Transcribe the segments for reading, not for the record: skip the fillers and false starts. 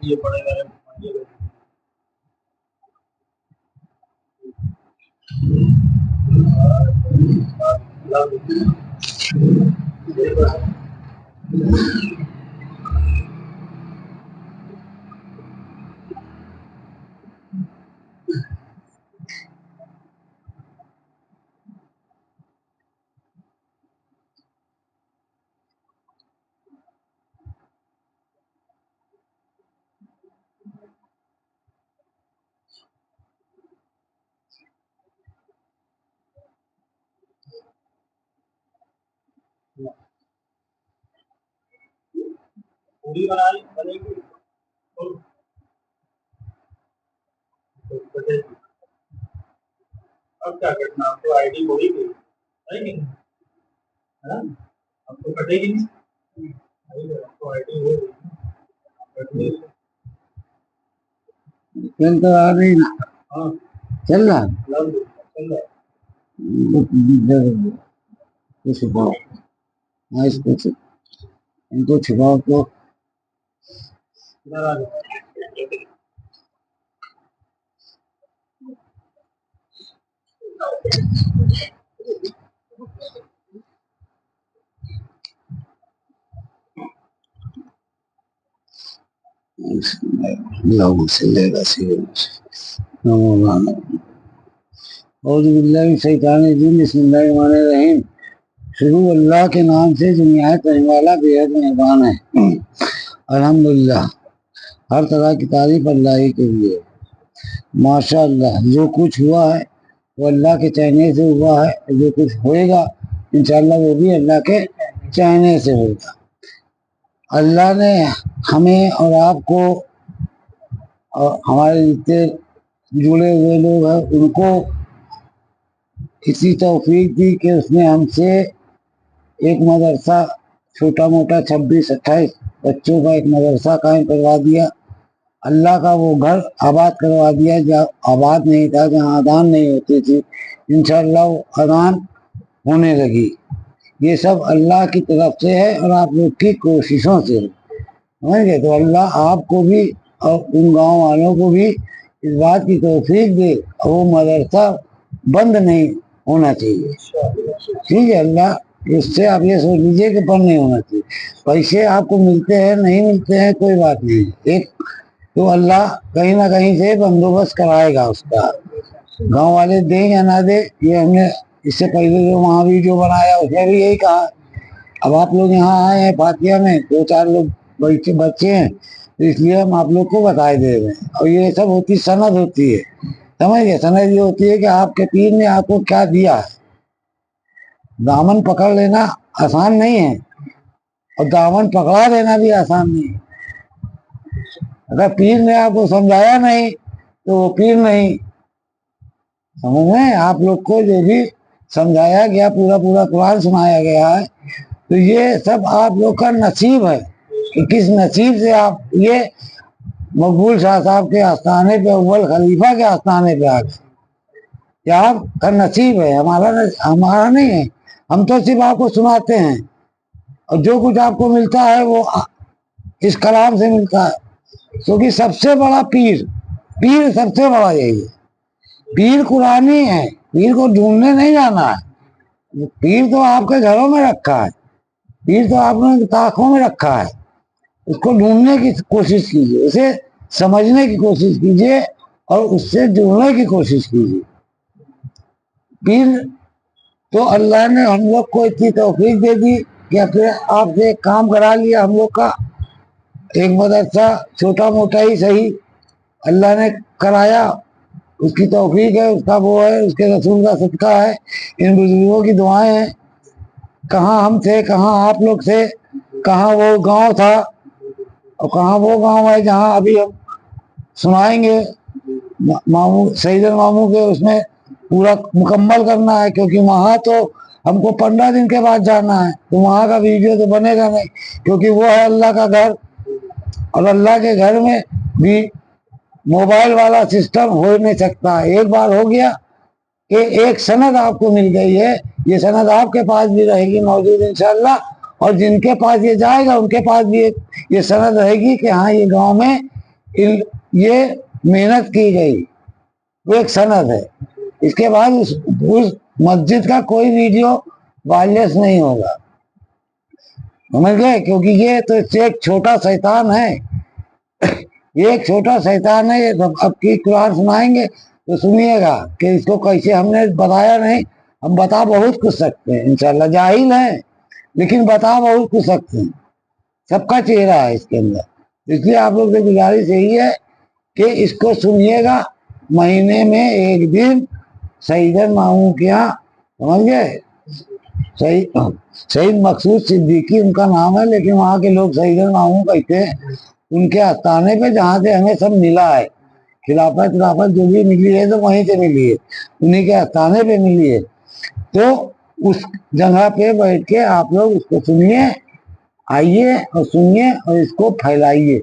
یہ پڑے گا پوری بنے گی اب کیا کرنا آپ کو آئی ڈی ہو ہی گئی اب تو کٹے گی نہیں آپ کو آئی ڈی ہو گئی آ رہی نا چل رہا چھپاؤ ان کو چھپاؤ تو اعوذ باللہ من الشیطان الرجیم بسم اللہ الرحمن الرحیم شروع اللہ کے نام سے جو نہایت رحم والا بے حد مہربان ہے الحمدللہ ہر طرح کی تعریف اللہ ہی کے لیے ماشاء اللہ جو کچھ ہوا ہے وہ اللہ کے چاہنے سے ہوا ہے جو کچھ ہوئے گا انشاءاللہ وہ بھی اللہ کے چاہنے سے ہوگا اللہ نے ہمیں اور آپ کو اور ہمارے جتنے جڑے ہوئے لوگ ہیں ان کو اسی توفیق دی کہ اس نے ہم سے ایک مدرسہ چھوٹا موٹا 26-28 بچوں کا ایک مدرسہ قائم کروا دیا اللہ کا وہ گھر آباد کروا دیا جہاں آباد نہیں تھا جہاں اذان نہیں ہوتی تھی انشاءاللہ وہ اذان ہونے لگی یہ سب اللہ کی طرف سے ہے اور آپ لوگ کی کوششوں سے سمجھ گئے تو اللہ آپ کو بھی اور ان گاؤں والوں کو بھی اس بات کی توفیق دے اور وہ مدرسہ بند نہیں ہونا چاہیے ٹھیک ہے اللہ اس سے آپ یہ سوچ لیجیے کہ بند نہیں ہونا چاہیے پیسے آپ کو ملتے ہیں نہیں ملتے ہیں کوئی بات نہیں ایک تو اللہ کہیں نہ کہیں سے بندوبست کرائے گا اس کا گاؤں والے دیں یا نہ دیں یہ ہم نے اس سے پہلے جو وہاں ویڈیو بنایا اس میں بھی یہی کہا اب آپ لوگ یہاں آئے ہیں فاتحہ میں 2-4 لوگ بچے ہیں تو اس لیے ہم آپ لوگ کو بتائے دے رہے ہیں اور یہ سب ہوتی سند ہوتی ہے سمجھ گئے سند یہ ہوتی ہے کہ آپ کے پیر نے آپ کو کیا دیا ہے دامن پکڑ لینا آسان نہیں ہے اور دامن پکڑا دینا بھی آسان نہیں ہے اگر پیر نے آپ کو سمجھایا نہیں تو وہ پیر نہیں سمجھ میں آپ لوگ کو جو بھی سمجھایا گیا پورا قرآن سنایا گیا ہے تو یہ سب آپ لوگ کا نصیب ہے کہ کس نصیب سے آپ یہ مقبول شاہ صاحب کے آستانے پہ اول خلیفہ کے آستانے پہ آ گئے کیا آپ کا نصیب ہے ہمارا نہیں ہے ہم تو صرف آپ کو سناتے ہیں اور جو کچھ آپ کو ملتا ہے وہ اس کلام سے ملتا ہے کیونکہ سب سے بڑا پیر سب سے بڑا یہی ہے پیر قرآنی ہے پیر کو ڈھونڈنے نہیں جانا ہے پیر تو آپ کے گھروں میں رکھا ہے پیر تو آپ نے تاخوں میں رکھا ہے اس کو ڈھونڈنے کی کوشش کیجیے اسے سمجھنے کی کوشش کیجیے اور اس سے جڑنے کی کوشش کیجیے پیر تو اللہ نے ہم لوگ کو اتنی توفیق دے دی کہ پھر آپ سے ایک کام کرا لیا ہم لوگ کا ایک مدرسہ چھوٹا موٹا ہی صحیح اللہ نے کرایا اس کی توفیق ہے اس کا وہ ہے اس کے رسول کا صدقہ ہے ان بزرگوں کی دعائیں ہیں کہاں ہم تھے کہاں آپ لوگ تھے کہاں وہ گاؤں تھا اور کہاں وہ گاؤں ہے جہاں ابھی ہم سنائیں گے ماموں سعید ماموں کے اس میں پورا مکمل کرنا ہے کیونکہ وہاں تو ہم کو 15 دن کے بعد جانا ہے تو وہاں کا ویڈیو تو بنے گا نہیں کیونکہ وہ ہے اللہ کا گھر اور اللہ کے گھر میں بھی موبائل والا سسٹم ہو نہیں سکتا. ایک بار ہو گیا کہ ایک سند آپ کو مل گئی ہے, یہ سند آپ کے پاس بھی رہے گی موجود انشاءاللہ, اور جن کے پاس یہ جائے گا ان کے پاس بھی یہ سند رہے گی کہ ہاں یہ گاؤں میں یہ محنت کی گئی, وہ ایک سند ہے. اس کے بعد اس مسجد کا کوئی ویڈیو وائرلیس نہیں ہوگا, سمجھ گئے, کیونکہ یہ تو ایک چھوٹا شیطان ہے, یہ ایک چھوٹا شیطان ہے. یہ اب کی قرآن سنائیں گے تو سنیے گا کہ اس کو کیسے ہم نے بتایا نہیں, ہم بتا بہت کچھ سکتے ہیں انشاءاللہ, جاہل ہیں لیکن بتا بہت کچھ سکتے ہیں, سب کا چہرہ ہے اس کے اندر. اس لیے آپ لوگ سے گزارش یہی ہے کہ اس کو سنیے گا مہینے میں ایک دن سیدن ماموں کے یہاں, سمجھ گئے, شہید مقصود صدیقی ان کا نام ہے, لیکن وہاں کے لوگ سیدن ماموں کہتے ہیں. ان کے آستانے پہ جہاں سے ہمیں سب ملا ہے, خلافت جو بھی ملی ہے تو وہیں سے ملی ہے, انہیں کے آستانے پہ ملی ہے. تو اس جگہ پہ بیٹھ کے آپ لوگ اس کو سنیے, آئیے اور سنیے اور اس کو پھیلائیے,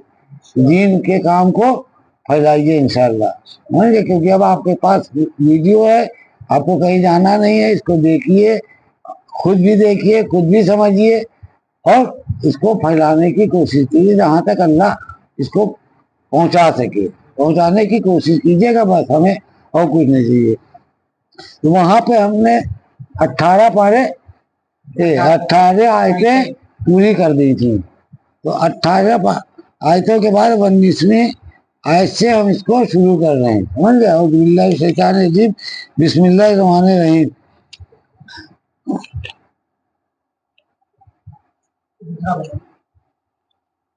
دین کے کام کو پھیلائیے انشاءاللہ. کیونکہ اب آپ کے پاس ویڈیو ہے, آپ کو کہیں جانا نہیں ہے, اس کو دیکھیے, خود بھی دیکھیے, خود بھی سمجھیے, اور اس کو پھیلانے کی کوشش کیجیے جہاں تک اللہ اس کو پہنچا سکے, پہنچانے کی کوشش کیجیے گا, بس ہمیں اور کچھ نہیں چاہیے. تو وہاں پہ ہم نے 18 آیتیں پوری کر دی تھی. تو 18 آیتوں کے بعد 19ویں آیت سے ہم اس کو شروع کر رہے ہیں, سمجھ گئے. اعوذ باللہ من الشیطان الرجیم, بسم اللہ الرحمن الرحیم.